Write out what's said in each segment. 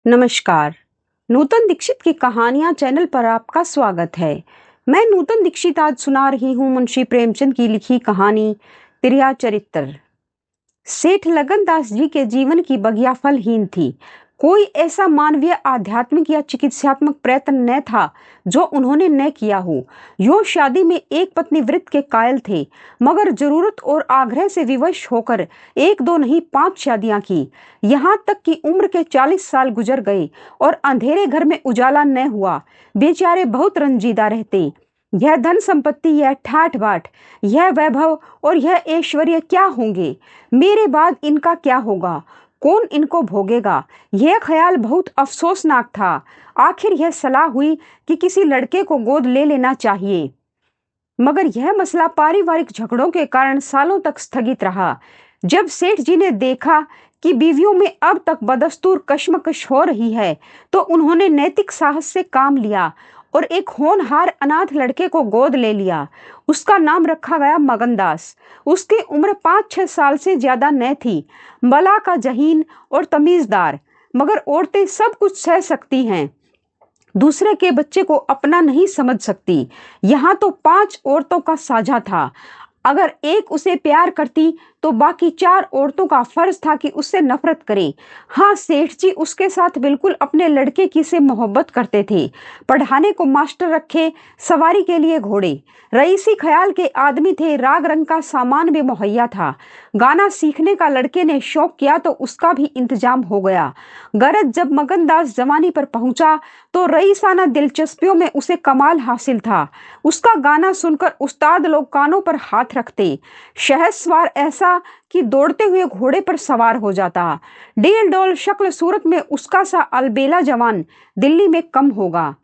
नमस्कार। नूतन दीक्षित की कहानियां चैनल पर आपका स्वागत है। मैं नूतन दीक्षित आज सुना रही हूँ मुंशी प्रेमचंद की लिखी कहानी तिरिया चरित्र। सेठ लगनदास जी के जीवन की बगिया फलहीन थी। कोई ऐसा मानवीय, आध्यात्मिक या चिकित्सात्मक प्रयत्न न था जो उन्होंने न किया हो। यो शादी में एक पत्नी व्रत के कायल थे, मगर जरूरत और आग्रह से विवश होकर एक दो नहीं 5 शादियां की। यहाँ तक कि उम्र के 40 साल गुजर गए और अंधेरे घर में उजाला न हुआ। बेचारे बहुत रंजीदा रहते। यह धन संपत्ति, यह ठाठ बाट, यह वैभव और यह ऐश्वर्य क्या होंगे? मेरे बाद इनका क्या होगा? कौन इनको भोगेगा? यह ख्याल बहुत अफसोसनाक था। आखिर यह सलाह हुई कि किसी लड़के को गोद ले लेना चाहिए, मगर यह मसला पारिवारिक झगड़ों के कारण सालों तक स्थगित रहा। जब सेठ जी ने देखा कि बीवियों में अब तक बदस्तूर कशमकश हो रही है, तो उन्होंने नैतिक साहस से काम लिया और एक होनहार अनाथ लड़के को गोद ले लिया। उसका नाम रखा गया मगनदास। उसकी उम्र 5-6 साल से ज्यादा न थी। बला का जहीन और तमीजदार, मगर औरतें सब कुछ सह सकती हैं, दूसरे के बच्चे को अपना नहीं समझ सकती। यहाँ तो 5 औरतों का साझा था। अगर एक उसे प्यार करती तो बाकी 4 औरतों का फर्ज था कि उससे नफरत करें। हाँ, सेठ जी उसके साथ बिल्कुल अपने लड़के की से मोहब्बत करते थे। पढ़ाने को मास्टर रखे, सवारी के लिए घोड़े। रईसी ख्याल के आदमी थे, राग रंग का सामान भी मुहैया था। गाना सीखने का लड़के ने शौक किया तो उसका भी इंतजाम हो गया। गरज जब मगनदास जवानी पर पहुंचा तो रईसाना दिलचस्पियों में उसे कमाल हासिल था। उसका गाना सुनकर उस्ताद लोग कानों पर हाथ रखते। शहसवार ऐसा कि दौड़ते हुए घोड़े पर सवार हो जाता। डील डोल शक्ल सूरत में उसका सा अलबेला जवान दिल्ली में कम होगा।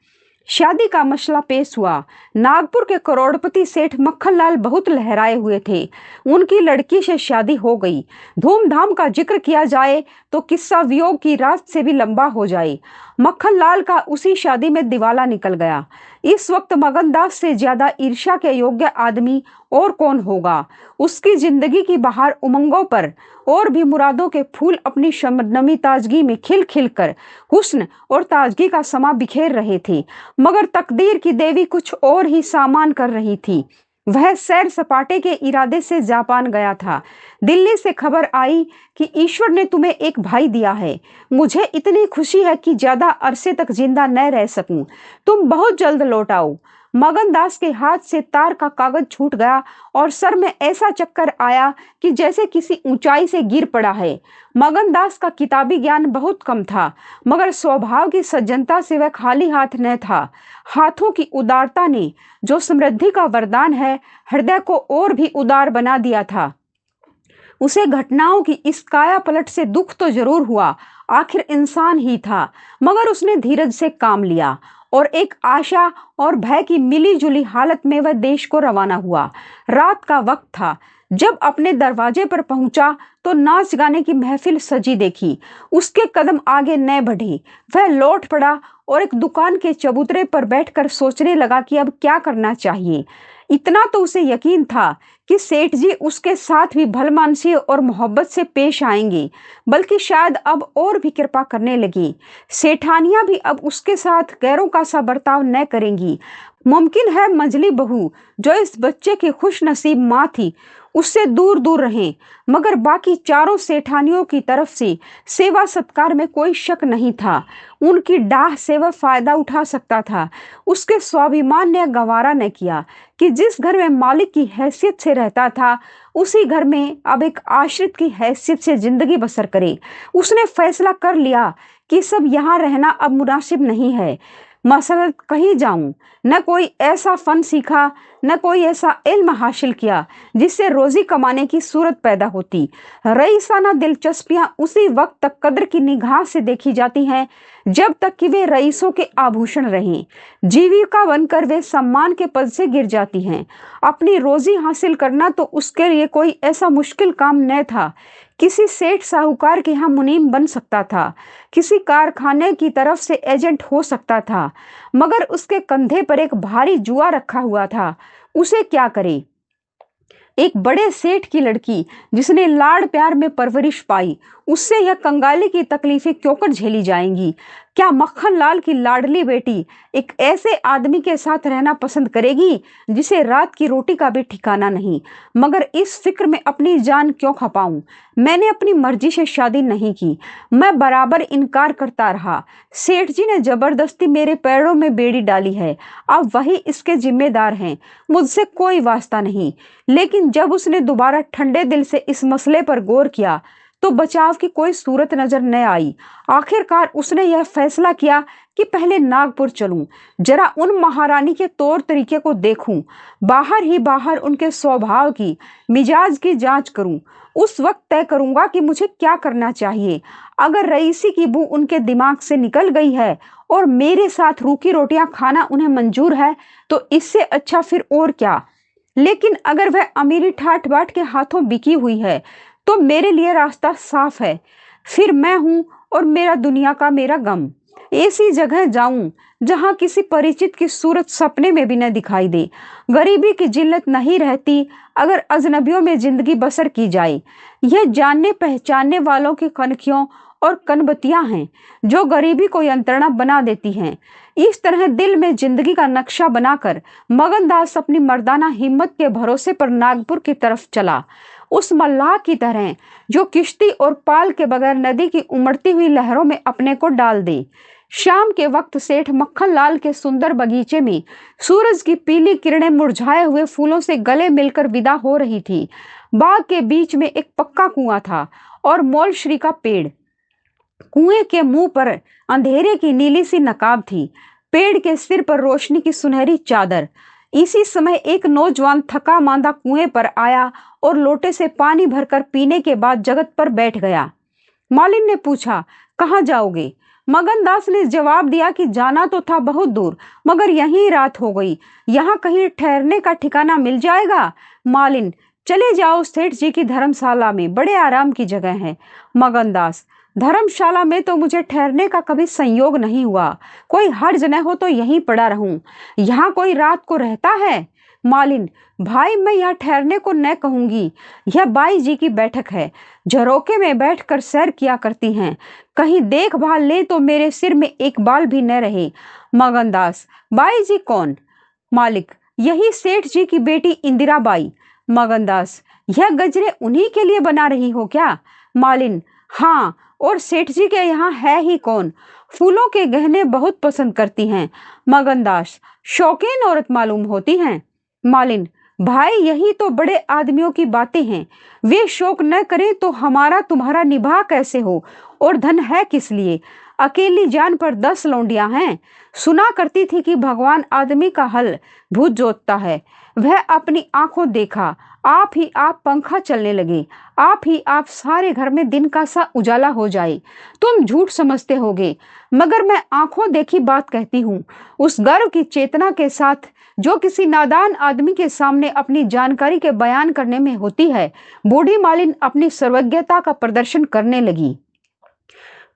शादी का मसला पेश हुआ। नागपुर के करोड़पति सेठ मक्खनलाल बहुत लहराए हुए थे। उनकी लड़की से शादी हो गई। धूमधाम का जिक्र किया जाए तो किस्सा वियोग की रात से भी लंबा हो जाए। मक्खनलाल का उसी शादी में दिवाला निकल गया। इस वक्त मगनदास से ज्यादा ईर्ष्या के योग्य आदमी और कौन होगा? उसकी जिंदगी की बहार उमंगों पर और भी मुरादों के फूल अपनी शबनमी ताजगी में खिल खिल कर हुस्न और ताजगी का समा बिखेर रहे थे, मगर तकदीर की देवी कुछ और ही सामान कर रही थी। वह सैर सपाटे के इरादे से जापान गया था। दिल्ली से खबर आई कि ईश्वर ने तुम्हें एक भाई दिया है। मुझे इतनी खुशी है कि ज्यादा अरसे तक जिंदा न रह सकूं। तुम बहुत जल्द लौट आओ। मगनदास के हाथ से तार का कागज छूट गया और सर में ऐसा चक्कर आया कि जैसे किसी ऊंचाई से गिर पड़ा है। मगनदास का किताबी ज्ञान बहुत कम था, मगर स्वभाव की सज्जनता से वह खाली हाथ न था। हाथों की उदारता ने, जो समृद्धि का वरदान है, हृदय को और भी उदार बना दिया था। उसे घटनाओं की इस काया पलट से दुख तो जरूर हुआ, आखिर इंसान ही था, मगर उसने धीरज से काम लिया और एक आशा और भय की मिली जुली हालत में वह देश को रवाना हुआ। रात का वक्त था। जब अपने दरवाजे पर पहुंचा तो नाच गाने की महफिल सजी देखी। उसके कदम आगे न बढ़े। वह लौट पड़ा और एक दुकान के चबूतरे पर बैठकर सोचने लगा कि अब क्या करना चाहिए। इतना तो उसे यकीन था कि सेठ जी उसके साथ भी भलमानसी और मोहब्बत से पेश आएंगे, बल्कि शायद अब और भी कृपा करने लगी। सेठानियां भी अब उसके साथ गैरों का सा बर्ताव न करेंगी। मुमकिन है मंजली बहू, जो इस बच्चे की खुश नसीब माँ थी, उससे दूर दूर रहें, मगर बाकी चारों सेठानियों की तरफ से सेवा सत्कार में कोई शक नहीं था। उनकी डाह से वह फायदा उठा सकता था। उसके स्वाभिमान ने गवारा न किया कि जिस घर में मालिक की हैसियत से रहता था, उसी घर में अब एक आश्रित की हैसियत से जिंदगी बसर करे। उसने फैसला कर लिया कि सब यहाँ रहना अब मुनासिब नहीं है। मसलन कहीं जाऊं। न कोई ऐसा फन सीखा, न कोई ऐसा इल्म हासिल किया जिससे रोजी कमाने की सूरत पैदा होती। रईसाना दिलचस्पियां उसी वक्त तक कद्र की निगाह से देखी जाती हैं जब तक कि वे रईसों के आभूषण रहें। जीविका बनकर वे सम्मान के पद से गिर जाती हैं। अपनी रोजी हासिल करना तो उसके लिए कोई ऐसा मुश्किल काम न था। किसी सेठ साहूकार के यहाँ मुनीम बन सकता था, किसी कारखाने की तरफ से एजेंट हो सकता था, मगर उसके कंधे पर एक भारी जुआ रखा हुआ था। उसे क्या करे? एक बड़े सेठ की लड़की जिसने लाड़ प्यार में परवरिश पाई, उससे यह कंगाली की तकलीफें क्यों कर झेली जाएंगी? क्या मक्खन लाल की लाडली बेटी एक ऐसे आदमी के साथ रहना पसंद करेगी जिसे रात की रोटी का भी ठिकाना नहीं? मगर इस फिक्र में अपनी जान क्यों खपाऊं? मैंने अपनी मर्जी से शादी नहीं की, मैं बराबर इनकार करता रहा। सेठ जी ने जबरदस्ती मेरे पैरों में बेड़ी डाली है, अब वही इसके जिम्मेदार हैं, मुझसे कोई वास्ता नहीं। लेकिन जब उसने दोबारा ठंडे दिल से इस मसले पर गौर किया तो बचाव की कोई सूरत नजर न आई। आखिरकार उसने यह फैसला किया कि पहले नागपुर चलूं, जरा उन महारानी के तौर तरीके को देखूं, बाहर ही बाहर उनके स्वभाव की, मिजाज की जांच करूं। उस वक्त तय करूंगा कि मुझे क्या करना चाहिए। अगर रईसी की बू उनके दिमाग से निकल गई है और मेरे साथ रूखी रोटियां खाना उन्हें मंजूर है तो इससे अच्छा फिर और क्या। लेकिन अगर वह अमीरी ठाट बाट के हाथों बिकी हुई है तो मेरे लिए रास्ता साफ है। फिर मैं हूं और मेरा दुनिया का मेरा गम। ऐसी जगह जाऊं जहां किसी परिचित की सूरत सपने में भी न दिखाई दे। गरीबी की जिल्लत नहीं रहती अगर अजनबियों में जिंदगी बसर की जाए। यह जानने पहचानने वालों की कनखियों और कनबतियां हैं जो गरीबी को यंत्रणा बना देती हैं। इस तरह दिल में जिंदगी का नक्शा बनाकर मगनदास अपनी मर्दाना हिम्मत के भरोसे पर नागपुर की तरफ चला, उस मल्लाह की तरह जो किश्ती और पाल के बगैर नदी की उमड़ती हुई लहरों में अपने को डाल दे। शाम के वक्त सेठ मक्खन लाल के सुंदर बगीचे में सूरज की पीली किरणें मुरझाए हुए फूलों से गले मिलकर विदा हो रही थी। बाग के बीच में एक पक्का कुआं था और मोलश्री का पेड़। कुएं के मुंह पर अंधेरे की नीली सी नकाब थी, पेड़ के सिर पर रोशनी की सुनहरी चादर। इसी समय एक नौजवान थका मांदा कुएं पर आया और लोटे से पानी भरकर पीने के बाद जगत पर बैठ गया। मालिन ने पूछा, कहाँ जाओगे? मगनदास ने जवाब दिया कि जाना तो था बहुत दूर, मगर यहीं रात हो गई, यहाँ कहीं ठहरने का ठिकाना मिल जाएगा? मालिन, चले जाओ सेठ जी की धर्मशाला में, बड़े आराम की जगह है। मगनदास, धर्मशाला में तो मुझे ठहरने का कभी संयोग नहीं हुआ, कोई हर्ज न हो तो यहीं पड़ा रहूं। यहाँ कोई रात को रहता है? मालिन, भाई मैं यहाँ ठहरने को न कहूंगी, यह बाई जी की बैठक है, झरोके में बैठकर सैर किया करती हैं, कहीं देखभाल ले तो मेरे सिर में एक बाल भी न रहे। मगनदास, बाई जी कौन? मालिक, यही सेठ जी की बेटी इंदिरा बाई। मगनदास, यह गजरे उन्हीं के लिए बना रही हो क्या? मालिन, हाँ, और सेठ जी के यहाँ है ही कौन, फूलों के गहने बहुत पसंद करती हैं। मगनदास, शौकीन औरत मालूम होती हैं। मालिन, भाई यही तो बड़े आदमियों की बातें हैं, वे शौक न करें तो हमारा तुम्हारा निभा कैसे हो, और धन है किस लिए? अकेली जान पर 10 लौंडियां हैं। सुना करती थी कि भगवान आदमी का हल भूत जोतता है। वह अपनी आंखों देखा, आप ही आप पंखा चलने लगे, आप ही आप सारे घर में दिन का सा उजाला हो जाए। तुम झूठ समझते होगे, मगर मैं आंखों देखी बात कहती हूँ, उस गर्व की चेतना के साथ जो किसी नादान आदमी के सामने अपनी जानकारी के बयान करने में होती है। बूढ़ी मालिन अपनी सर्वज्ञता का प्रदर्शन करने लगी।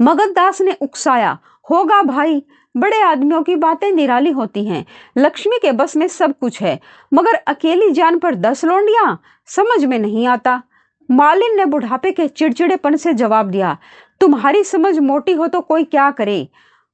मगनदास ने उकसाया, होगा भाई, बड़े आदमियों की बातें निराली होती हैं, लक्ष्मी के बस में सब कुछ है, मगर अकेली जान पर 10 लौंडियां, समझ में नहीं आता। मालिन ने बुढ़ापे के चिड़चिड़ेपन से जवाब दिया, तुम्हारी समझ मोटी हो तो कोई क्या करे,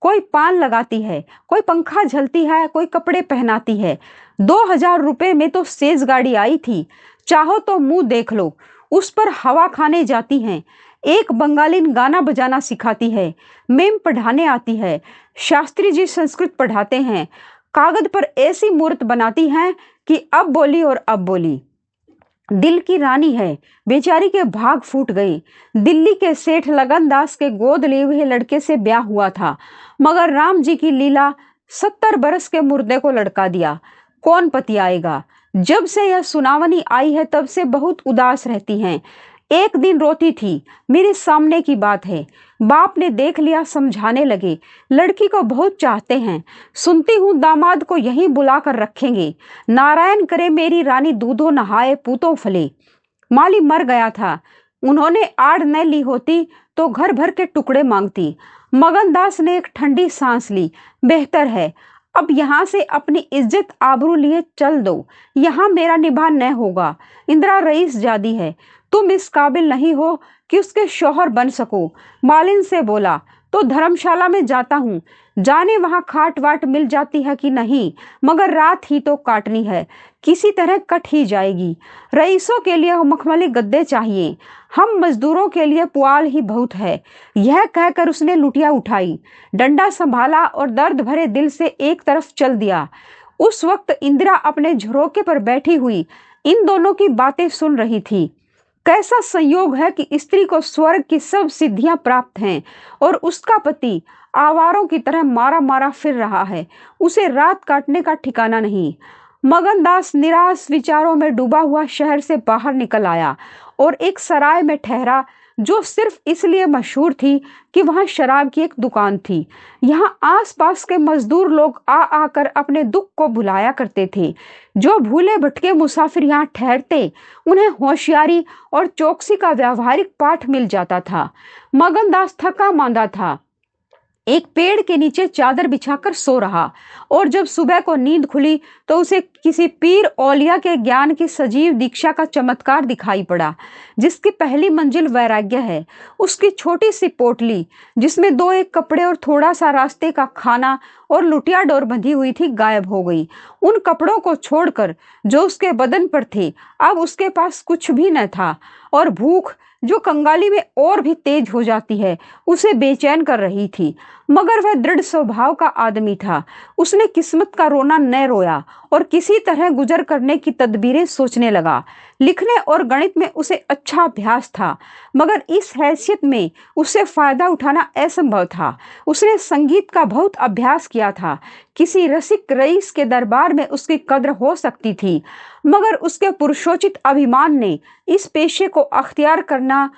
कोई पान लगाती है, कोई पंखा झलती है, कोई कपड़े पहनाती है। 2000 रुपए में तो सेज गाड़ी आई थी, चाहो तो मुंह देख लो, उस पर हवा खाने जाती हैं। एक बंगालिन गाना बजाना सिखाती है, मेम पढ़ाने आती है, शास्त्री जी संस्कृत पढ़ाते हैं, कागज पर ऐसी मूर्त बनाती हैं कि अब बोली और अब बोली। दिल की रानी है, बेचारी के भाग फूट गए। दिल्ली के सेठ लगनदास के गोद लिए हुए लड़के से ब्याह हुआ था, मगर राम जी की लीला 70 बरस के मुर्दे को लड़का दिया। कौन पति आएगा? जब से यह सुनावनी आई है तब से बहुत उदास रहती हैं। एक दिन रोती थी, मेरे सामने की बात है, बाप ने देख लिया, समझाने लगे, लड़की को बहुत चाहते हैं, सुनती हूँ दामाद को यहीं बुला कर रखेंगे, नारायण करे मेरी रानी दूधो नहाए पूतों फले। माली मर गया था, उन्होंने आड़ न ली होती तो घर भर के टुकड़े मांगती। मगनदास ने एक ठंडी सांस ली, बेहतर है, अब यहाँ से अपनी इज्जत आबरू लिए चल दो, यहाँ मेरा निभा न होगा। इंदिरा रईस जादी है, तुम इस काबिल नहीं हो कि उसके शौहर बन सको। मालिन से बोला, तो धर्मशाला में जाता हूँ, जाने वहां खाट वाट मिल जाती है कि नहीं, मगर रात ही तो काटनी है, किसी तरह कट ही जाएगी। रईसों के लिए मखमली गद्दे चाहिए, हम मजदूरों के लिए पुआल ही बहुत है। यह कहकर उसने लुटिया उठाई, डंडा संभाला और दर्द भरे दिल से एक तरफ चल दिया। उस वक्त इंदिरा अपने झरोके पर बैठी हुई इन दोनों की बातें सुन रही थी। कैसा संयोग है कि स्त्री को स्वर्ग की सब सिद्धियां प्राप्त हैं और उसका पति आवारों की तरह मारा मारा फिर रहा है, उसे रात काटने का ठिकाना नहीं। मगनदास निराश विचारों में डूबा हुआ शहर से बाहर निकल आया और एक सराय में ठहरा, जो सिर्फ इसलिए मशहूर थी कि वहां शराब की एक दुकान थी। यहाँ आसपास के मजदूर लोग आ आकर अपने दुख को भुलाया करते थे। जो भूले भटके मुसाफिर यहाँ ठहरते, उन्हें होशियारी और चौकसी का व्यावहारिक पाठ मिल जाता था। मगनदास थका मांदा था, एक पेड़ के नीचे चादर बिछाकर सो रहा, और जब सुबह को नींद खुली तो उसे किसी पीर औलिया के ज्ञान की सजीव दीक्षा का चमत्कार दिखाई पड़ा, जिसकी पहली मंजिल वैराग्य है। उसकी छोटी सी पोटली, जिसमें 2-1 कपड़े और थोड़ा सा रास्ते का खाना और लुटिया डोर बंधी हुई थी, गायब हो गई। उन कपड़ों को छोड़कर जो उसके बदन पर थे, अब उसके पास कुछ भी न था, और भूख, जो कंगाली में और भी तेज हो जाती है, उसे बेचैन कर रही थी। मगर वह दृढ़ स्वभाव का आदमी था। उसने किस्मत का रोना न रोया और किसी तरह गुजर करने की तदबीरें सोचने लगा। लिखने और गणित में उसे अच्छा अभ्यास था, मगर इस हैसियत में उससे फायदा उठाना असंभव था। उसने संगीत का बहुत अभ्यास किया था। किसी रसिक रईस के दरबार में उसकी कद्र हो सकती थी, मगर उसके पुरुषोचित अभिमान ने इस पेशे को अख्तियार करना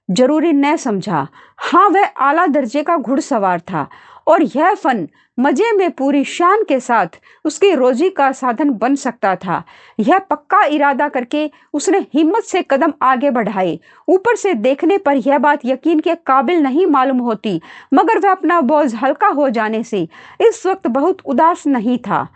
जरूरी न समझा। हाँ, वह आला दर्जे का घुड़सवार था और यह फन मजे में पूरी शान के साथ उसकी रोजी का साधन बन सकता था। यह पक्का इरादा करके उसने हिम्मत से कदम आगे बढ़ाए। ऊपर से देखने पर यह बात यकीन के काबिल नहीं मालूम होती, मगर वह अपना बोझ हल्का हो जाने से इस वक्त बहुत उदास नहीं था।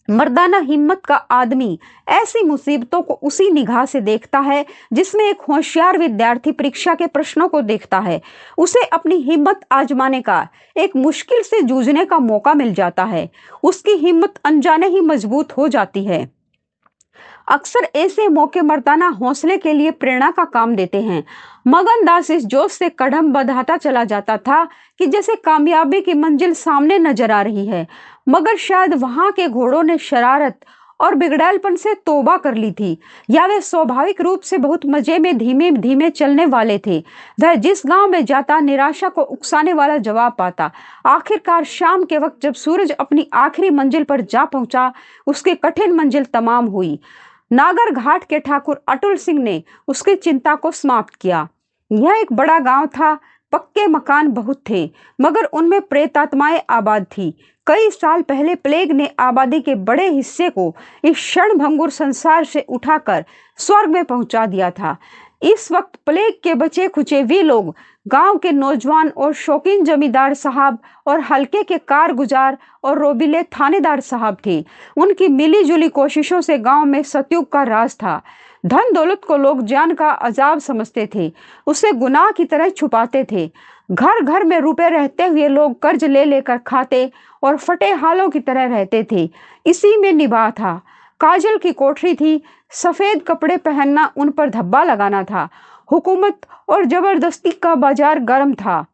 मर्दाना हिम्मत का आदमी ऐसी मुसीबतों को उसी निगाह से देखता है जिसमें एक होशियार विद्यार्थी परीक्षा के प्रश्नों को देखता है। उसे अपनी हिम्मत आजमाने का, एक मुश्किल से जूझने का मौका मिल जाता है। उसकी हिम्मत अनजाने ही मजबूत हो जाती है। अक्सर ऐसे मौके मर्दाना हौसले के लिए प्रेरणा का काम देते हैं। मगनदास इस जोश से कदम बढ़ाता चला जाता था कि जैसे कामयाबी की मंजिल सामने नजर आ रही है, मगर शायद वहां के घोड़ों ने शरारत और बिगड़ैलपन से तौबा कर ली थी, या वे स्वाभाविक रूप से बहुत मजे में धीमे धीमे चलने वाले थे। वह जिस गांव में जाता, निराशा को उकसाने वाला जवाब पाता। आखिरकार शाम के वक्त जब सूरज अपनी आखिरी मंजिल पर जा पहुंचा, उसकी कठिन मंजिल तमाम हुई। नागर घाट के ठाकुर अटुल सिंह ने उसकी चिंता को समाप्त किया। यह एक बड़ा गांव था, पक्के मकान बहुत थे, मगर उनमें प्रेतात्माएं आबाद थी। कई साल पहले प्लेग ने आबादी के बड़े हिस्से को इस क्षणभंगुर संसार से उठाकर स्वर्ग में पहुंचा दिया था। इस वक्त प्लेग के बचे खुचे वे लोग गांव के नौजवान और शौकीन जमींदार साहब और हल्के के कारगुजार और रोबीले थानेदार साहब थे। उनकी मिली जुली कोशिशों से गांव में सतयुग का राज था। धन दौलत को लोग जान का अजाब समझते थे, उसे गुनाह की तरह छुपाते थे। घर घर में रुपए रहते हुए लोग कर्ज ले लेकर खाते और फटे हालों की तरह रहते थे। इसी में निभा था। काजल की कोठरी थी, सफेद कपड़े पहनना उन पर धब्बा लगाना था। हुकूमत और जबरदस्ती का बाजार गर्म था।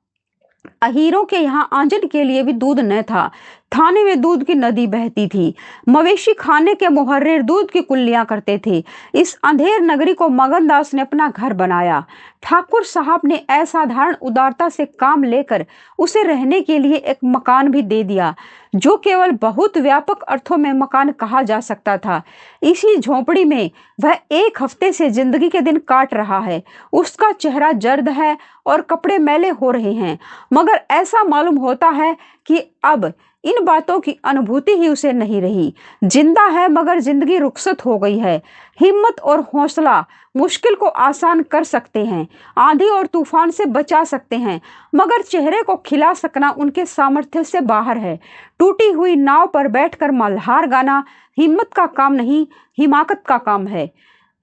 अहीरों के यहाँ आंजन के लिए भी दूध न था। थाने में दूध की नदी बहती थी। मवेशी खाने के मुहर्रिर दूध की कुल्लियां करते थे। इस अंधेर नगरी को मगनदास ने अपना घर बनाया। ठाकुर साहब ने असाधारण उदारता से काम लेकर उसे रहने के लिए एक मकान भी दे दिया, जो केवल बहुत व्यापक अर्थों में मकान कहा जा सकता था। इसी झोपड़ी में वह 1 हफ्ते से जिंदगी के दिन काट रहा है। उसका चेहरा जर्द है और कपड़े मैले हो रहे हैं, मगर ऐसा मालूम होता है कि अब इन बातों की अनुभूति ही उसे नहीं रही। जिंदा है, मगर जिंदगी रुखसत हो गई है। हिम्मत और हौसला मुश्किल को आसान कर सकते हैं, आंधी और तूफान से बचा सकते हैं, मगर चेहरे को खिला सकना उनके सामर्थ्य से बाहर है। टूटी हुई नाव पर बैठकर मल्हार गाना हिम्मत का काम नहीं, हिमाकत का काम है।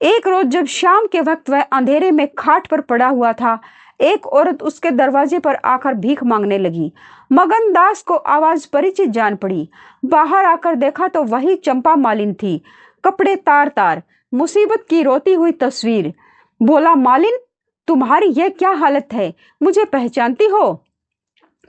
एक रोज जब शाम के वक्त वह अंधेरे में खाट पर पड़ा हुआ था, एक औरत उसके दरवाजे पर आकर भीख मांगने लगी। मगन दास को आवाज परिचित जान पड़ी। बाहर आकर देखा तो वही चंपा मालिन थी, कपड़े तार तार, मुसीबत की रोती हुई तस्वीर। बोला, मालिन, तुम्हारी यह क्या हालत है, मुझे पहचानती हो?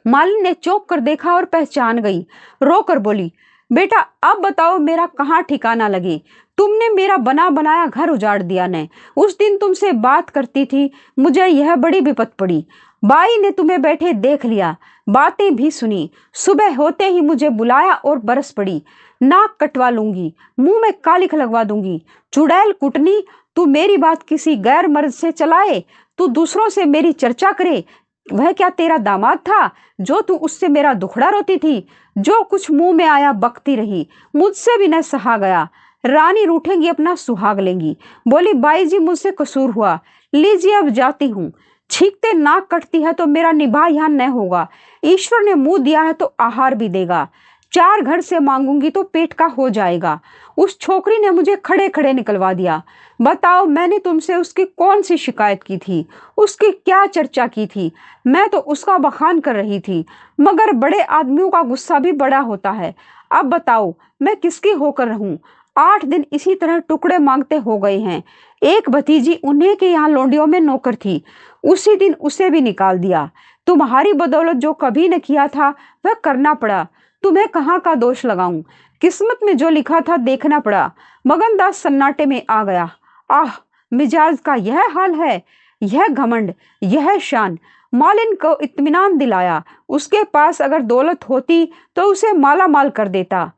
मालिन ने चौंक कर देखा और पहचान गई। रोकर बोली, बेटा अब बताओ मेरा कहाँ ठिकाना लगे। तुमने मेरा बना बनाया घर उजाड़ दिया ने। उस दिन तुमसे बात करती थी, मुझे यह बड़ी विपत पड़ी। बाई ने तुम्हें बैठे देख लिया, बातें भी सुनी। सुबह होते ही मुझे बुलाया और बरस पड़ी। नाक कटवा लूंगी, मुंह में कालिख लगवा दूंगी। चुड़ैल कुटनी, तू मेरी बात किसी गैर मर्द से चलाए, तू दूसरों से मेरी चर्चा करे। वह क्या तेरा दामाद था जो तू उससे मेरा दुखड़ा रोती थी? जो कुछ मुंह में आया बकती रही, मुझसे भी न सहा गया। रानी रूठेंगी, अपना सुहाग लेंगी। बोली, बाई जी मुझसे कसूर हुआ, लीजिए अब जाती हूँ। छींकते नाक कटती है तो मेरा निभा यहाँ न होगा। ईश्वर ने मुंह दिया है तो आहार भी देगा। 4 घर से मांगूंगी तो पेट का हो जाएगा। उस छोकरी ने मुझे खड़े खड़े निकलवा दिया। बताओ, मैंने तुमसे उसकी कौन सी शिकायत की थी, उसकी क्या चर्चा की थी? मैं तो उसका बखान कर रही थी, मगर बड़े आदमियों का गुस्सा भी बड़ा होता है। अब बताओ मैं किसकी होकर रहूं? 8 दिन इसी तरह टुकड़े मांगते हो गए हैं। एक भतीजी उन्हीं के यहाँ लोंडियों में नौकर थी, उसी दिन उसे भी निकाल दिया। तुम्हारी बदौलत जो कभी न किया था वह करना पड़ा। तुम्हें कहाँ का दोष लगाऊं? किस्मत में जो लिखा था देखना पड़ा। मगन दास सन्नाटे में आ गया। आह, मिजाज का यह हाल है, यह घमंड, यह शान। मालिन को इत्मीनान दिलाया। उसके पास अगर दौलत होती तो उसे माला माल कर देता।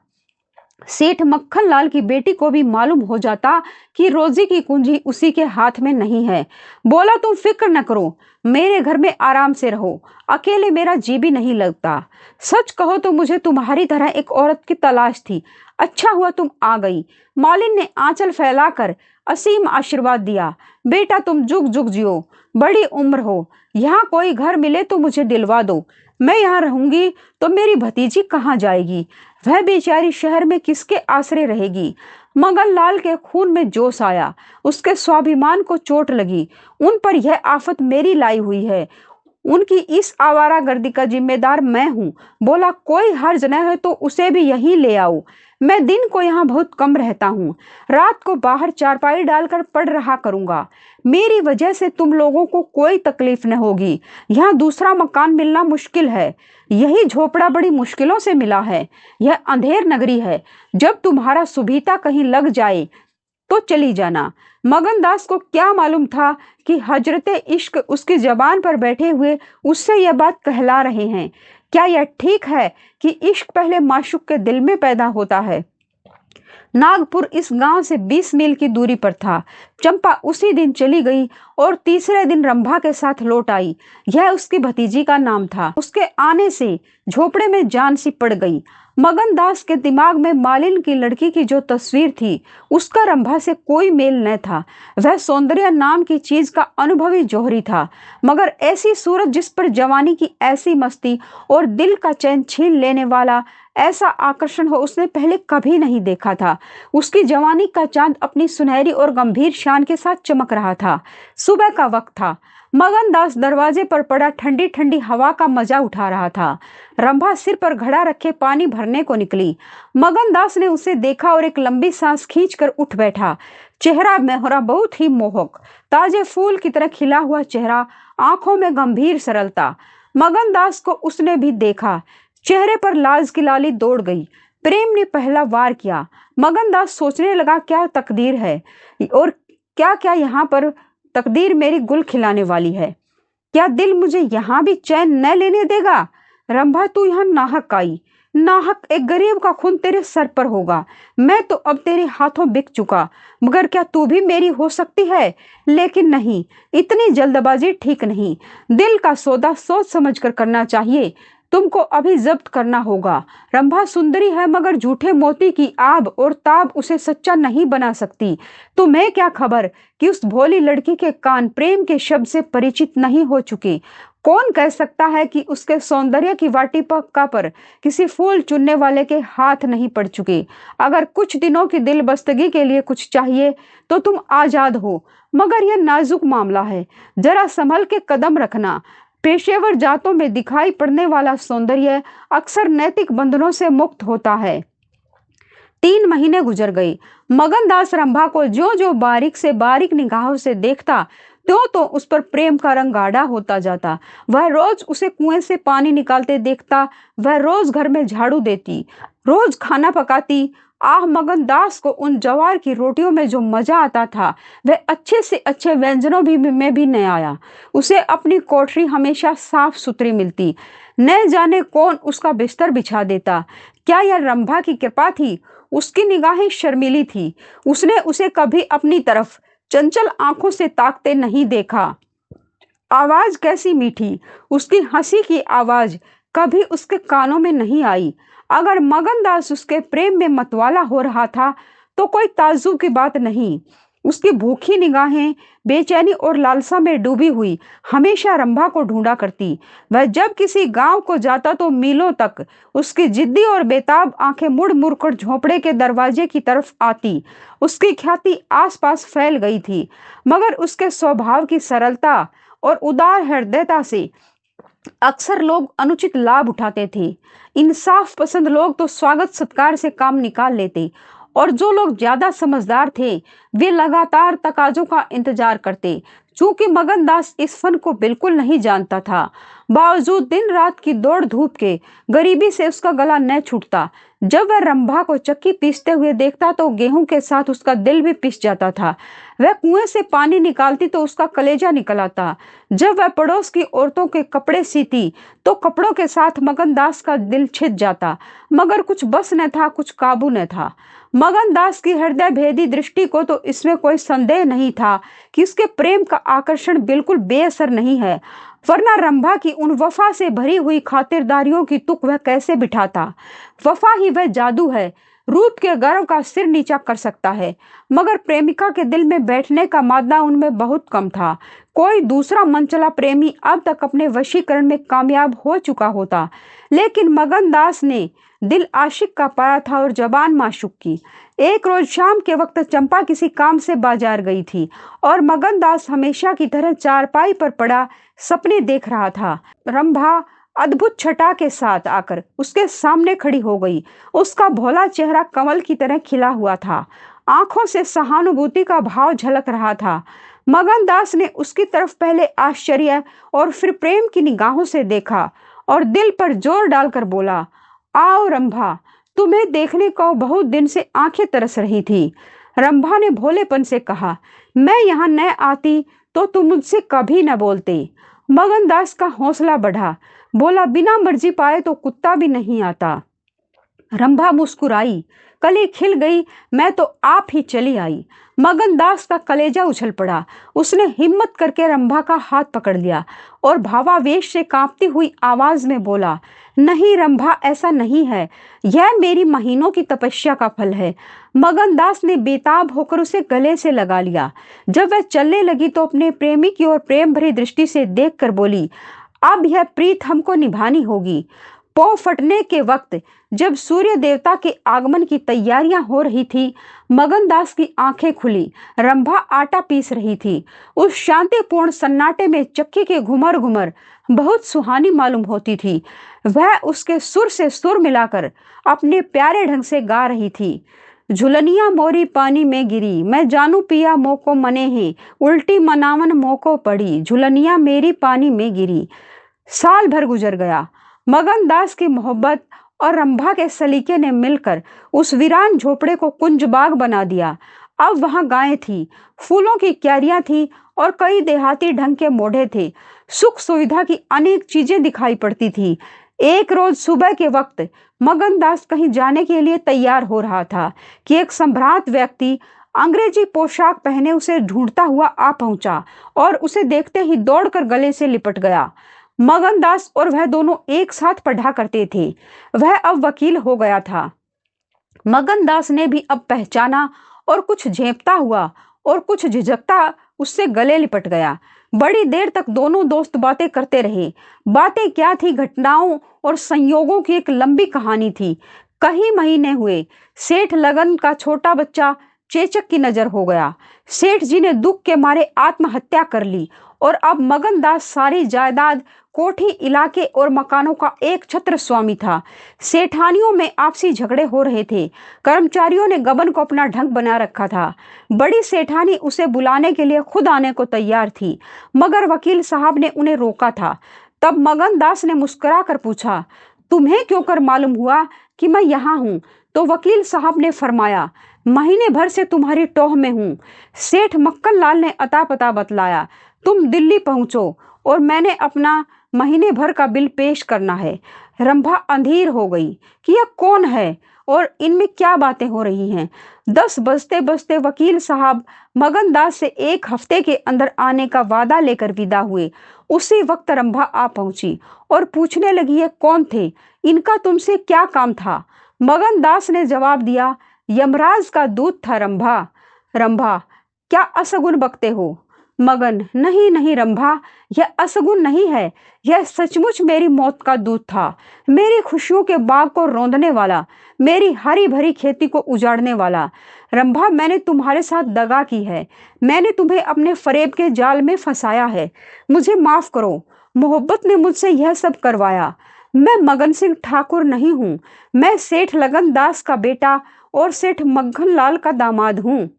सेठ मक्खन लाल की बेटी को भी मालूम हो जाता कि रोजी की कुंजी उसी के हाथ में नहीं है। बोला, तुम फिक्र न करो, मेरे घर में आराम से रहो, अकेले मेरा जी भी नहीं लगता। सच कहो तो मुझे तुम्हारी तरह एक औरत की तलाश थी। अच्छा हुआ तुम आ गई। मालिन ने आंचल फैलाकर असीम आशीर्वाद दिया। बेटा तुम जुग जुग जियो, बड़ी उम्र हो। यहाँ कोई घर मिले तो मुझे दिलवा दो। मैं यहाँ रहूंगी तो मेरी भतीजी कहाँ जाएगी? वह बेचारी शहर में किसके आसरे रहेगी? मगन लाल के खून में जोश आया, उसके स्वाभिमान को चोट लगी। उन पर यह आफत मेरी लाई हुई है, उनकी इस आवारागर्दी का जिम्मेदार मैं हूँ। बोला, कोई हर्ज न है तो उसे भी यहीं ले आओ। मैं दिन को यहाँ बहुत कम रहता हूँ, रात को बाहर चारपाई डालकर पढ़ रहा करूंगा। मेरी वजह से तुम लोगों को कोई तकलीफ न होगी। यहाँ दूसरा मकान मिलना मुश्किल है, यही झोपड़ा बड़ी मुश्किलों से मिला है। यह अंधेर नगरी है, जब तुम्हारा सुबीता कहीं लग जाए तो चली जाना। मगन दास को क्या मालूम था कि हजरते इश्क उसकी जबान पर बैठे हुए उससे यह बात कहला रहे हैं। क्या यह ठीक है कि इश्क पहले माशूक के दिल में पैदा होता है? नागपुर इस गांव से 20 मील की दूरी पर था। चंपा उसी दिन चली गई और तीसरे दिन रंभा के साथ लौट आई। यह उसकी भतीजी का नाम था। उसके आने से झोपड़े में जान सी पड़ गई। मगन दास के दिमाग में मालिन की लड़की की जो तस्वीर थी, उसका रंभा से कोई मेल न था। वह सौंदर्य नाम की चीज का अनुभवी जौहरी था, मगर ऐसी सूरत जिस पर जवानी की ऐसी मस्ती और दिल का चैन छीन लेने वाला ऐसा आकर्षण हो, उसने पहले कभी नहीं देखा था। उसकी जवानी का चांद अपनी सुनहरी और गंभीर शान के साथ चमक रहा था। सुबह का वक्त था। मगन दास दरवाजे पर पड़ा ठंडी ठंडी हवा का मजा उठा रहा था। रंभा सिर पर घड़ा रखे पानी भरने को निकली। मगन दास ने उसे देखा और एक लंबी सांस खींचकर उठ बैठा। चेहरा मेहरा बहुत ही मोहक, ताजे फूल की तरह खिला हुआ चेहरा, आंखों में गंभीर सरलता। मगन दास को उसने भी देखा। चेहरे पर लाज की लाली दौड़ गई। प्रेम ने पहला वार किया। मगन दास सोचने लगा, क्या तकदीर है और क्या क्या यहाँ पर तकदीर मेरी गुल खिलाने वाली है। क्या दिल मुझे यहाँ भी चैन न लेने देगा? रंभा, तू यहाँ नाहक आई। नाहक एक गरीब का खून तेरे सर पर होगा। मैं तो अब तेरे हाथों बिक चुका, मगर क्या तू भी मेरी हो सकती है? लेकिन नहीं, इतनी जल्दबाजी ठीक नहीं। दिल का सौदा सोच समझ कर करना चाहिए। तुमको अभी जब्त करना होगा। रंभा सुंदरी है मगर झूठे मोती की आब और ताब उसे सच्चा नहीं बना सकती। तुम्हें क्या खबर कि उस भोली लड़की के कान प्रेम के शब्द से परिचित नहीं हो चुके। कौन कह सकता है कि उसके सौंदर्य की वाटिका पर किसी फूल चुनने वाले के हाथ नहीं पड़ चुके। अगर कुछ दिनों की दिलबस्तगी के लिए कुछ चाहिए तो तुम आजाद हो, मगर यह नाजुक मामला है, जरा संभल के कदम रखना। पेशेवर जातों में दिखाई पड़ने वाला सौंदर्य अक्सर नैतिक बंधनों से मुक्त होता है। 3 महीने गुजर गए। मगनदास रंभा को ज्यों ज्यों बारीक से बारीक निगाहों से देखता त्यों तो उस पर प्रेम का रंग गाढ़ा होता जाता। वह रोज उसे कुएं से पानी निकालते देखता, वह रोज घर में झाड़ू देती, रोज खाना पकाती। आह, मगनदास को उन जवार की रोटियों में जो मजा आता था वह अच्छे से अच्छे व्यंजनों में भी न आया। उसे अपनी कोठरी हमेशा साफ सुथरी मिलती, न जाने कौन उसका बिस्तर बिछा देता। क्या यह रंभा की कृपा थी? उसकी निगाहें शर्मीली थी। उसने उसे कभी अपनी तरफ चंचल आंखों से ताकते नहीं देखा। आवाज कैसी मीठी, उसकी हंसी की आवाज कभी उसके कानों में नहीं आई। अगर मगनदास उसके प्रेम में मतवाला हो रहा था तो कोई ताज्जुब की बात नहीं। उसकी भूखी निगाहें बेचैनी और लालसा में डूबी हुई हमेशा रंभा को ढूंढा करती। वह जब किसी गांव को जाता तो मीलों तक उसकी जिद्दी और बेताब आंखें मुड़ मुड़ कर झोंपड़े के दरवाजे की तरफ आती। उसकी ख्याति आसपास फैल गई थी, मगर उसके स्वभाव की सरलता और उदार हृदयता से अक्सर लोग अनुचित लाभ उठाते थे। इंसाफ पसंद लोग तो स्वागत सत्कार से काम निकाल लेते, और जो लोग ज्यादा समझदार थे वे लगातार तकाजों का इंतजार करते। चूंकि मगनदास इस फन को बिल्कुल नहीं जानता था, बावजूद दिन रात की दौड़ धूप के गरीबी से उसका गला न छूटता। जब वह रंभा को चक्की पीसते हुए देखता तो गेहूं के साथ उसका दिल भी पिस जाता था। वह कुएं से पानी निकालती तो उसका कलेजा निकल आता। जब वह पड़ोस की औरतों के कपड़े सीती तो कपड़ों के साथ मगनदास का दिल छिद जाता, मगर कुछ बस न था, कुछ काबू न था। मगनदास की हृदय भेदी दृष्टि को तो इसमें कोई संदेह नहीं था कि उसके प्रेम का आकर्षण बिल्कुल बेअसर नहीं है, वरना रंभा की उन वफा से भरी हुई खातिरदारियों की तुक वह कैसे बिठाता। वफा ही वह जादू है, रूप के गर्व का सिर नीचा कर सकता है, मगर प्रेमिका के दिल में बैठने का मादा उनमें बहुत कम था। कोई दूसरा मनचला प्रेमी अब तक अपने वशीकरण में कामयाब हो चुका होता, लेकिन मगनदास ने दिल आशिक का पाया था और जबान माशूक की। एक रोज शाम के वक्त चंपा किसी काम से बाजार गई थी और मगनदास हमेशा की तरह चारपाई पर पड़ा सपने देख रहा था। रंभा अद्भुत छटा के साथ आकर उसके सामने खड़ी हो गई। उसका भोला चेहरा कमल की तरह खिला हुआ था, आंखों से सहानुभूति का भाव झलक रहा था। मगनदास ने उसकी तरफ पहले आश्चर्य और फिर प्रेम की निगाहों से देखा और दिल पर जोर डालकर बोला, आओ रंभा, तुम्हें देखने को बहुत दिन से आंखें तरस रही थी। रंभा ने भोलेपन से कहा, मैं यहाँ न आती तो तुम मुझसे कभी न बोलते। मगनदास का हौसला बढ़ा, बोला, बिना मर्जी पाए तो कुत्ता भी नहीं आता। रंभा मुस्कुराई, कली खिल गई, मैं तो आप ही चली आई। मगनदास का कलेजा उछल पड़ा। उसने हिम्मत करके रंभा का हाथ पकड़ लिया और भावावेश से कांपती हुई आवाज में बोला, नहीं रंभा, ऐसा नहीं है, यह मेरी महीनों की तपस्या का फल है। मगनदास ने बेताब होकर उसे गले से लगा लिया। जब वह चलने लगी तो अपने प्रेमी की ओर प्रेम भरी दृष्टि से देखकर बोली, अब यह प्रीत हमको निभानी होगी। पौ फटने के वक्त जब सूर्य देवता के आगमन की तैयारियां हो रही थी, मगनदास की आंखें खुली। रंभा आटा पीस रही थी। उस शांतिपूर्ण सन्नाटे में चक्की के घुमर घुमर बहुत सुहानी मालूम होती थी। वह उसके सुर से सुर मिलाकर अपने प्यारे ढंग से गा रही थी। झुलनिया मोरी पानी में गिरी, मैं जानू पिया मोको मने हैं, उल्टी मनावन मोको पड़ी, झुलनिया मेरी पानी में गिरी। साल भर गुजर गया। मगनदास की मोहब्बत और रंभा के सलीके ने मिलकर उस वीरान झोपड़े को कुंजबाग बना दिया। अब वहां गायें थी, फूलों की क्यारियां थी और कई देहाती ढंग के मोढ़े थे। सुख सुविधा की अनेक चीजें दिखाई पड़ती थी। एक रोज सुबह के वक्त मगनदास कहीं जाने के लिए तैयार हो रहा था कि एक संभ्रांत व्यक्ति अंग्रेजी पोशाक पहने उसे ढूंढता हुआ आ पहुंचा और उसे देखते ही दौड़कर गले से लिपट गया। मगन दास और वह दोनों एक साथ पढ़ा करते थे। वह अब वकील हो गया था। मगन दास ने भी अब पहचाना और कुछ झेंपता हुआ और कुछ झिझकता उससे गले लिपट गया। बड़ी देर तक दोनों दोस्त बातें करते रहे। बातें क्या थी, घटनाओं और संयोगों की एक लंबी कहानी थी। कई महीने हुए, सेठ लगन का छोटा बच्चा चेचक की नजर हो गया। सेठ जी ने दुख के मारे आत्महत्या कर ली और अब मगन दास सारी जायदाद, कोठी, इलाके और मकानों का एक छत्र स्वामी था। सेठानियों में आपसी झगड़े हो रहे थे। कर्मचारियों ने गबन को अपना ढंग बना रखा था। बड़ी सेठानी उसे बुलाने के लिए खुद आने को तैयार थी, मगर वकील साहब ने उन्हें रोका था। तब मगन दास ने मुस्कुरा कर पूछा, तुम्हें क्यों कर मालूम हुआ कि मैं यहाँ हूँ? तो वकील साहब ने फरमाया, महीने भर से तुम्हारी टोह में हूँ। सेठ मक्कन लाल ने अता पता बतलाया। तुम दिल्ली पहुंचो और मैंने अपना महीने भर का बिल पेश करना है। रंभा अंधीर हो गई कि यह कौन है और इनमें क्या बातें हो रही हैं। 10 बजते बजते वकील साहब मगन दास से 1 हफ्ते के अंदर आने का वादा लेकर विदा हुए। उसी वक्त रंभा आ पहुंची और पूछने लगी, ये कौन थे? इनका तुमसे क्या काम था? मगन दास ने जवाब दिया, यमराज का दूत था रंभा। रंभा, क्या असगुन बकते हो? मगन, नहीं नहीं रंभा, यह असगुन नहीं है, यह सचमुच मेरी मौत का दूत था। मेरी खुशियों के बाग को रौंदने वाला, मेरी हरी भरी खेती को उजाड़ने वाला। रंभा, मैंने तुम्हारे साथ दगा की है। मैंने तुम्हें अपने फरेब के जाल में फंसाया है। मुझे माफ करो। मोहब्बत ने मुझसे यह सब करवाया। मैं मगन सिंह ठाकुर नहीं हूँ। मैं सेठ लगन दास का बेटा और सेठ मक्खन लाल का दामाद हूँ।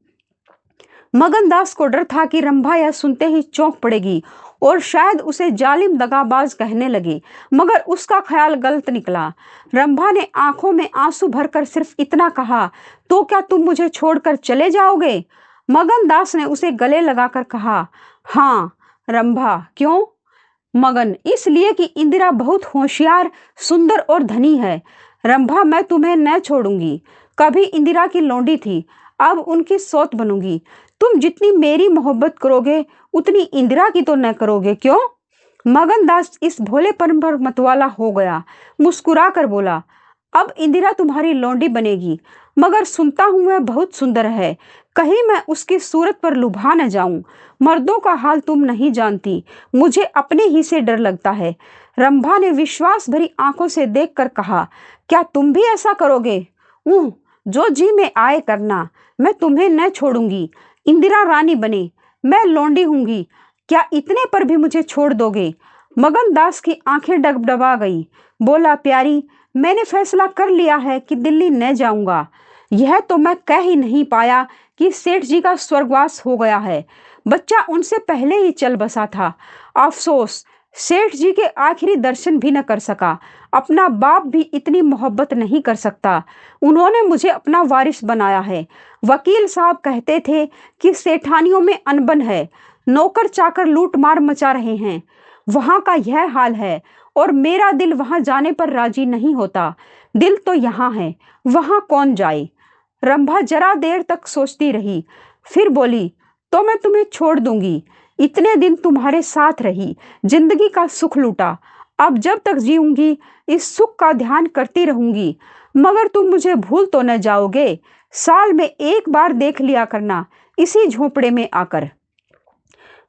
मगन दास को डर था कि रंभा यह सुनते ही चौंक पड़ेगी और शायद उसे जालिम दगाबाज कहने लगे, मगर उसका ख्याल गलत निकला। रंभा ने आंखों में आंसू भरकर सिर्फ इतना कहा, तो क्या तुम मुझे छोड़कर चले जाओगे? मगन दास ने उसे गले लगाकर कहा, हाँ। रंभा, क्यों? मगन, इसलिए कि इंदिरा बहुत होशियार, सुंदर और धनी है। रंभा, मैं तुम्हें न छोड़ूंगी। कभी इंदिरा की लौंडी थी, अब उनकी सौत बनूंगी। तुम जितनी मेरी मोहब्बत करोगे उतनी इंदिरा की तो न करोगे, क्यों? मगन दास इस भोलेपन पर मतवाला हो गया। मुस्कुरा कर बोला, अब इंदिरा तुम्हारी लौंडी बनेगी, मगर सुनता हूं वह बहुत सुंदर है। कहीं मैं उसकी सूरत पर लुभा न जाऊं। मर्दों का हाल तुम नहीं जानती, मुझे अपने ही से डर लगता है। रंभा ने विश्वास भरी आंखों से देखकर कहा, क्या तुम भी ऐसा करोगे? जो जी में आए करना, मैं तुम्हें न छोड़ूंगी। इंदिरा रानी बने, मैं लौंडी हूंगी, क्या इतने पर भी मुझे छोड़ दोगे? मगन दास की आंखें डगडगा गई। बोला, प्यारी, मैंने फैसला कर लिया है कि दिल्ली न जाऊंगा। यह तो मैं कह ही नहीं पाया कि सेठ जी का स्वर्गवास हो गया है। बच्चा उनसे पहले ही चल बसा था। अफसोस, सेठ जी के आखिरी दर्शन भी न कर सका। अपना बाप भी इतनी मोहब्बत नहीं कर सकता। उन्होंने मुझे अपना वारिस बनाया है। वकील साहब कहते थे कि सेठानियों में अनबन है, नौकर चाकर लूट मार मचा रहे हैं। वहां का यह हाल है और मेरा दिल वहां जाने पर राजी नहीं होता। दिल तो यहाँ है, वहां कौन जाए? रंभा जरा देर तक सोचती रही, फिर बोली, तो मैं तुम्हें छोड़ दूंगी। इतने दिन तुम्हारे साथ रही, जिंदगी का सुख लूटा। अब जब तक जीऊंगी इस सुख का ध्यान करती रहूंगी। मगर तुम मुझे भूल तो न जाओगे? साल में 1 बार देख लिया करना, इसी झोपड़े में आकर।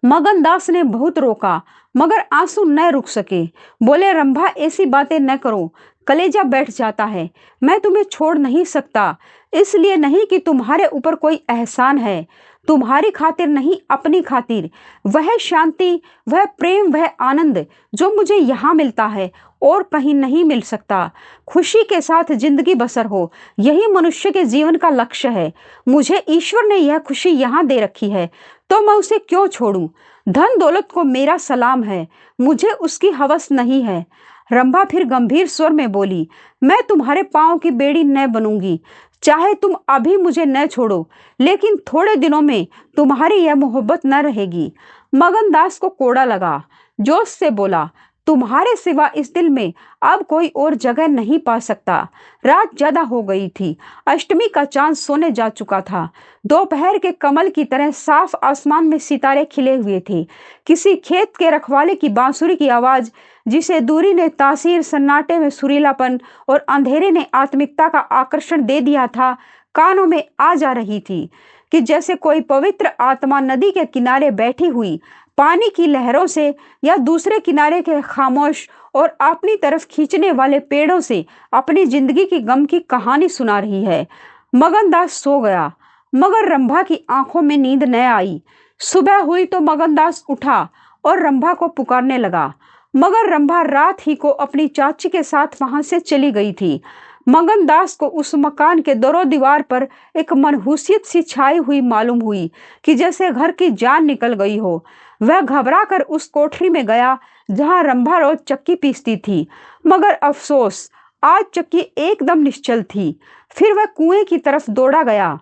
मगन दास ने बहुत रोका, मगर आंसू न रुक सके। बोले, रंभा, ऐसी बातें न करो, कलेजा बैठ जाता है। मैं तुम्हें छोड़ नहीं सकता, इसलिए नहीं कि तुम्हारे ऊपर कोई एहसान है। तुम्हारी खातिर नहीं, अपनी खातिर। वह शांति, वह प्रेम, वह आनंद जो मुझे यहाँ मिलता है और कहीं नहीं मिल सकता। खुशी के साथ जिंदगी बसर हो, यही मनुष्य के जीवन का लक्ष्य है। मुझे ईश्वर ने यह खुशी यहाँ दे रखी है, तो मैं उसे क्यों छोड़ूं? धन दौलत को मेरा सलाम है, मुझे उसकी हवस नहीं है। रंभा फिर गंभीर स्वर में बोली, मैं तुम्हारे पांव की बेड़ी न बनूंगी। चाहे तुम अभी मुझे न छोड़ो, लेकिन थोड़े दिनों में तुम्हारी यह मोहब्बत न रहेगी। मगन दास को कोड़ा लगा। जोश से बोला, तुम्हारे सिवा इस दिल में अब कोई और जगह नहीं पा सकता। रात ज्यादा हो गई थी। अष्टमी का चांद सोने जा चुका था। दोपहर के कमल की तरह साफ आसमान में सितारे खिले हुए थे। किसी खेत के रखवाले की बांसुरी की आवाज, जिसे दूरी ने तासीर, सन्नाटे में सुरीलापन और अंधेरे ने आत्मिकता का आकर्षण दे दिया था, कानों में आ जा रही थी कि जैसे कोई पवित्र आत्मा नदी के किनारे बैठी हुई पानी की लहरों से या दूसरे किनारे के खामोश और अपनी तरफ खींचने वाले पेड़ों से अपनी जिंदगी की गम की कहानी सुना रही है। मगनदास सो गया, मगर रंभा की आंखों में नींद न आई। सुबह हुई तो मगनदास उठा और रंभा को पुकारने लगा, मगर रंभा रात ही को अपनी चाची के साथ वहां से चली गई थी। मगनदास को उस मकान के दरो दीवार पर एक मनहूसियत सी छाई हुई मालूम हुई कि जैसे घर की जान निकल गई हो। वह घबरा कर उस कोठरी में गया जहां रंभा रोज चक्की पीसती थी, मगर अफसोस आज चक्की एकदम निश्चल थी। फिर वह कुएं की तरफ दौड़ा गया,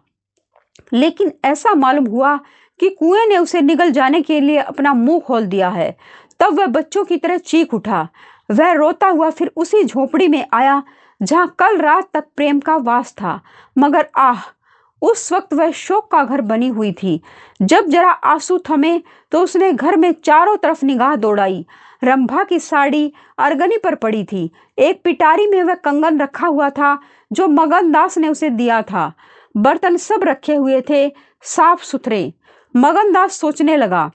लेकिन ऐसा मालूम हुआ कि कुएं ने उसे निगल जाने के लिए अपना मुंह खोल दिया है। तब वह बच्चों की तरह चीख उठा। वह रोता हुआ फिर उसी झोपड़ी में आया जहां कल रात तक प्रेम का वास था, मगर उस वक्त वह शोक का घर बनी हुई थी। जब जरा आंसू थमे तो उसने घर में चारों तरफ निगाह दौड़ाई। रंभा की साड़ी अरगनी पर पड़ी थी। एक पिटारी में वह कंगन रखा हुआ था जो मगनदास ने उसे दिया था। बर्तन सब रखे हुए थे, साफ सुथरे। मगनदास सोचने लगा,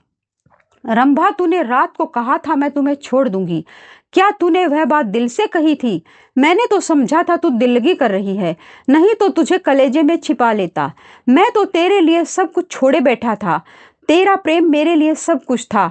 रंभा, तूने रात को कहा था मैं तुम्हें छोड़ दूंगी। क्या तूने वह बात दिल से कही थी? मैंने तो समझा था तू दिल्लगी कर रही है, नहीं तो तुझे कलेजे में छिपा लेता। मैं तो तेरे लिए सब कुछ छोड़े बैठा था। तेरा प्रेम मेरे लिए सब कुछ था।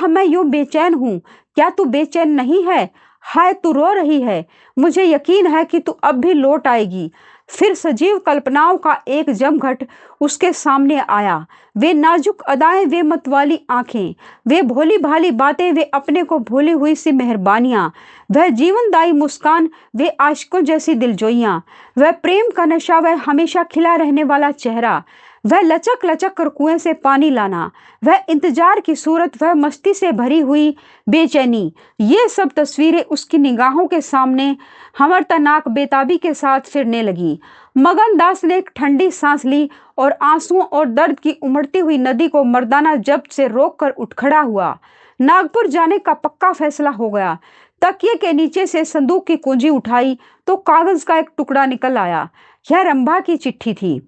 मैं यूं बेचैन हूँ। क्या तू बेचैन नहीं है? हाय, तू रो रही है। मुझे यकीन है कि तू अब भी लौट आएगी। फिर सजीव कल्पनाओं का एक जमघट उसके सामने आया। वे नाजुक अदाएं, वे मतवाली आंखें, वे भोली भाली बातें, वे अपने को भूली हुई सी मेहरबानियां, वह जीवनदायी मुस्कान, वे आशिकों जैसी दिलजोइयां, वह प्रेम का नशा, वह हमेशा खिला रहने वाला चेहरा, वह लचक लचक कर कुएं से पानी लाना, वह इंतजार की सूरत, वह मस्ती से भरी हुई बेचैनी, ये सब तस्वीरें उसकी निगाहों के सामने हमरतनाक बेताबी के साथ फिरने लगी। मगनदास ने एक ठंडी सांस ली और आंसुओं और दर्द की उमड़ती हुई नदी को मर्दाना जब्त से रोककर उठ खड़ा हुआ। नागपुर जाने का पक्का फैसला हो गया। तकिए के नीचे से संदूक की कुंजी उठाई तो कागज का एक टुकड़ा निकल आया। यह रंभा की चिट्ठी थी।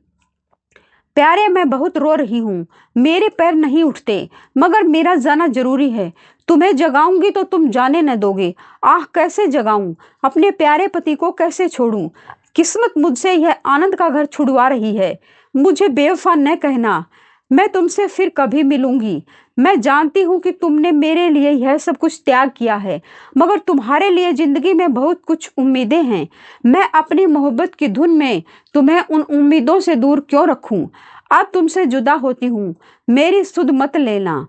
प्यारे, मैं बहुत रो रही हूँ। मेरे पैर नहीं उठते, मगर मेरा जाना जरूरी है। तुम्हें जगाऊंगी तो तुम जाने न दोगे। कैसे जगाऊं? अपने प्यारे पति को कैसे छोड़ूं? किस्मत मुझसे यह आनंद का घर छुड़वा रही है। मुझे बेवफा न कहना। मैं तुमसे फिर कभी मिलूंगी। मैं जानती हूँ कि तुमने मेरे लिए यह सब कुछ त्याग किया है, मगर तुम्हारे लिए जिंदगी में बहुत कुछ उम्मीदें हैं। मैं अपनी मोहब्बत की धुन में तुम्हें उन उम्मीदों से दूर क्यों रखूं? अब तुमसे जुदा होती हूँ, मेरी सुध मत लेना।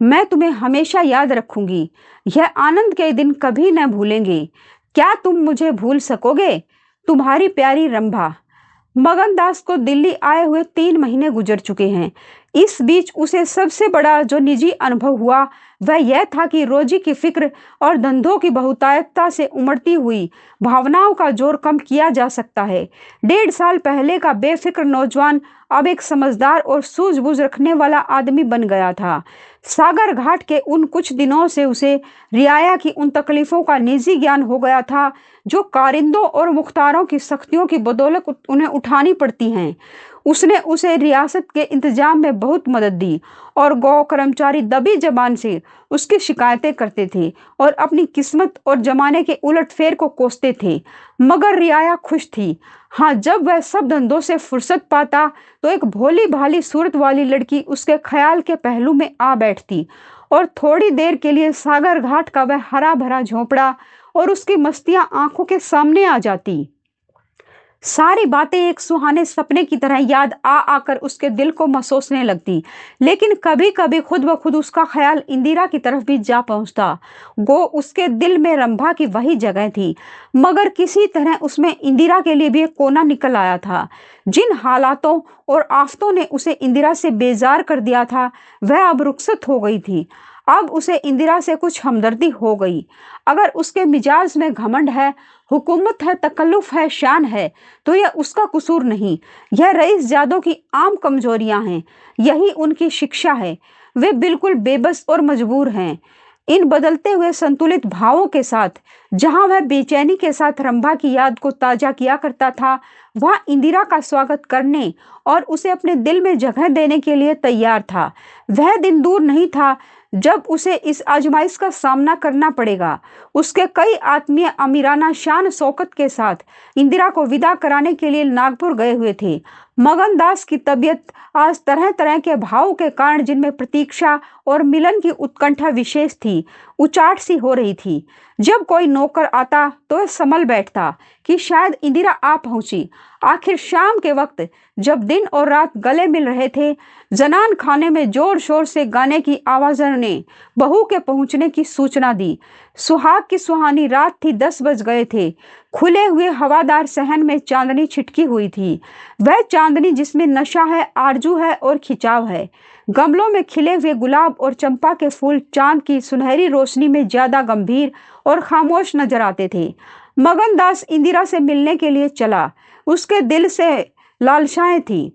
मैं तुम्हें हमेशा याद रखूंगी। यह आनंद के दिन कभी न भूलेंगे। क्या तुम मुझे भूल सकोगे? तुम्हारी प्यारी रंभा। मगनदास को दिल्ली आए हुए 3 महीने गुजर चुके हैं। इस बीच उसे सबसे बड़ा जो निजी अनुभव हुआ वह यह था कि रोजी की फिक्र और धंधों की बहुतायतता से उमड़ती हुई भावनाओं का जोर कम किया जा सकता है। 1.5 साल पहले का बेफिक्र नौजवान अब एक समझदार और सूझबूझ रखने वाला आदमी बन गया था। सागर घाट के उन कुछ दिनों से उसे रियाया की उन तकलीफों का निजी ज्ञान हो गया था जो कारिंदों और मुख्तारों की सख्तियों की बदौलत उन्हें उठानी पड़ती हैं। उसने उसे रियासत के इंतजाम में बहुत मदद दी और गौ कर्मचारी दबी जबान से उसकी शिकायतें करते थे और अपनी किस्मत और जमाने के उलट फेर को कोसते थे। मगर रियाया खुश थी। जब वह सब धंधों से फुर्सत पाता तो एक भोली भाली सूरत वाली लड़की उसके ख्याल के पहलू में आ बैठती और थोड़ी देर के लिए सागर घाट का वह हरा भरा झोंपड़ा और उसकी मस्तियां आंखों के सामने आ जाती। सारी बातें एक सुहाने सपने की तरह याद आकर उसके दिल को मसोसने लगती, लेकिन कभी कभी खुद ब खुद उसका ख्याल इंदिरा की तरफ भी जा पहुंचता। गो उसके दिल में रंभा की वही जगह थी, मगर किसी तरह उसमें इंदिरा के लिए भी एक कोना निकल आया था। जिन हालातों और आफतों ने उसे इंदिरा से बेजार कर दिया था वह अब रुखसत हो गई थी। अब उसे इंदिरा से कुछ हमदर्दी हो गई। अगर उसके मिजाज में घमंड है, हुकूमत है, तकल्लुफ है, शान है, तो यह उसका कसूर नहीं, यह रईस जादों की आम कमजोरियां हैं। यही उनकी शिक्षा है। वे बिल्कुल बेबस और मजबूर हैं। इन बदलते हुए संतुलित भावों के साथ जहां वह बेचैनी के साथ रंभा की याद को ताजा किया करता था, वह इंदिरा का स्वागत करने और उसे अपने दिल में जगह देने के लिए तैयार था। वह दिन दूर नहीं था जब उसे इस आजमाइश का सामना करना पड़ेगा। उसके कई आत्मीय अमीराना शान शौकत के साथ इंदिरा को विदा कराने के लिए नागपुर गए हुए थे। मगन दास की तबीयत आज तरह तरह के भावों के कारण, जिनमें प्रतीक्षा और मिलन की उत्कंठा विशेष थी, उचाट सी हो रही थी। जब कोई नौकर आता तो वह संभल बैठता कि शायद इंदिरा आ पहुंची। आखिर शाम के वक्त जब दिन और रात गले मिल रहे थे, जनान खाने में जोर शोर से गाने की आवाज़ों ने बहू के पहुंचने की सूचना दी। सुहाग की सुहानी रात थी, 10 बज गए थे। खुले हुए हवादार सहन में चांदनी छिटकी हुई थी। वह चांदनी जिसमें नशा है, आरजू है और खिंचाव है। गमलों में खिले हुए गुलाब और चंपा के फूल चांद की सुनहरी रोशनी में ज्यादा गंभीर और खामोश नजर आते थे। मगन दास इंदिरा से मिलने के लिए चला। उसके दिल से लालसाएं थी,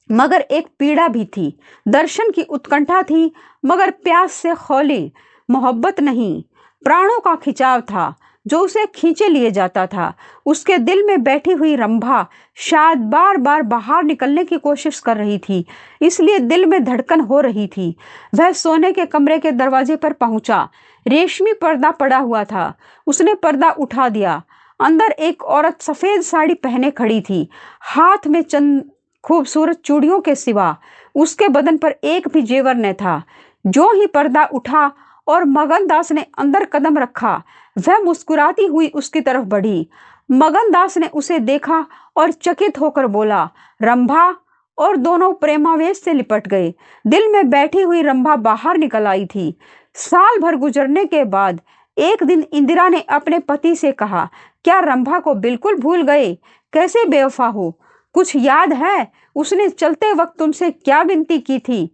मगर एक पीड़ा भी थी। दर्शन की उत्कंठा थी, मगर प्यास से खौली। मोहब्बत नहीं, प्राणों का खिंचाव था जो उसे खींचे लिए जाता था। उसके दिल में बैठी हुई रंभा शायद बार बार बाहर निकलने की कोशिश कर रही थी, इसलिए दिल में धड़कन हो रही थी। वह सोने के कमरे के दरवाजे पर पहुंचा। रेशमी पर्दा पड़ा हुआ था। उसने पर्दा उठा दिया। अंदर एक औरत सफेद साड़ी पहने खड़ी थी। हाथ में चंद खूबसूरत चूड़ियों के सिवा उसके बदन पर एक भी जेवर न था। जो ही पर्दा उठा और मगन दास ने अंदर कदम रखा, वह मुस्कुराती हुई उसकी तरफ बढ़ी। मगन दास ने उसे देखा और चकित होकर बोला, रंभा, और दोनों प्रेमावेश से लिपट गए। दिल में बैठी हुई रंभा बाहर निकल आई थी। साल भर गुजरने के बाद एक दिन इंदिरा ने अपने पति से कहा, क्या रंभा को बिल्कुल भूल गए? कैसे बेवफा हो? कुछ याद है उसने चलते वक्त तुमसे क्या विनती की थी?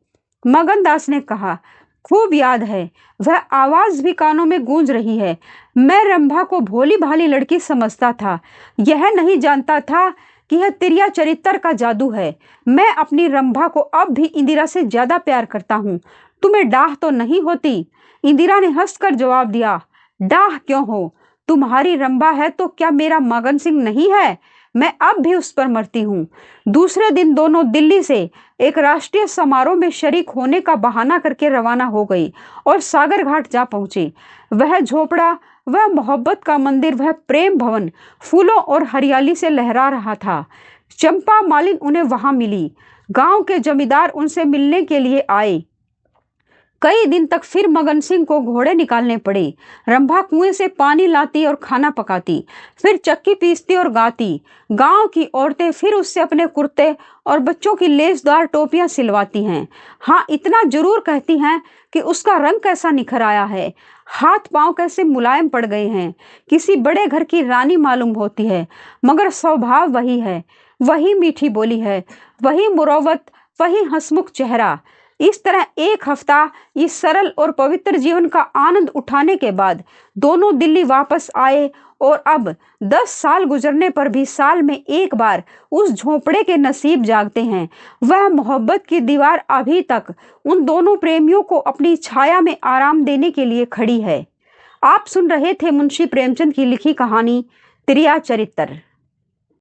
मगन दास ने कहा, खूब याद है। वह आवाज भी कानों में गूंज रही है। मैं रंभा को भोली भाली लड़की समझता था। यह नहीं जानता था कि यह तिरिया चरित्र का जादू है। मैं अपनी रंभा को अब भी इंदिरा से ज्यादा प्यार करता हूँ। तुम्हें डाह तो नहीं होती? इंदिरा ने हंसकर जवाब दिया, डाह क्यों हो? तुम्हारी रंभा है तो क्या मेरा मगन सिंह नहीं है? मैं अब भी उस पर मरती हूँ। दूसरे दिन दोनों दिल्ली से एक राष्ट्रीय समारोह में शरीक होने का बहाना करके रवाना हो गई और सागर घाट जा पहुंची। वह झोपड़ा, वह मोहब्बत का मंदिर, वह प्रेम भवन फूलों और हरियाली से लहरा रहा था। चंपा मालिन उन्हें वहां मिली। गांव के जमींदार उनसे मिलने के लिए आए। कई दिन तक फिर मगन सिंह को घोड़े निकालने पड़े। रंभा कुएं से पानी लाती और खाना पकाती, फिर चक्की पीसती और गाती। गांव की औरतें फिर उससे अपने कुर्ते और बच्चों की लेसदार टोपियां सिलवाती हैं। हाँ, इतना जरूर कहती हैं कि उसका रंग कैसा निखर आया है, हाथ पांव कैसे मुलायम पड़ गए हैं। किसी बड़े घर की रानी मालूम होती है, मगर स्वभाव वही है। वही मीठी बोली है, वही मुरव्वत, वही हंसमुख चेहरा। इस तरह एक हफ्ता इस सरल और पवित्र जीवन का आनंद उठाने के बाद दोनों दिल्ली वापस आए और अब 10 साल गुजरने पर भी साल में एक बार उस झोंपड़े के नसीब जागते हैं। वह मोहब्बत की दीवार अभी तक उन दोनों प्रेमियों को अपनी छाया में आराम देने के लिए खड़ी है। आप सुन रहे थे मुंशी प्रेमचंद की लिखी कहानी तिरिया चरित्र।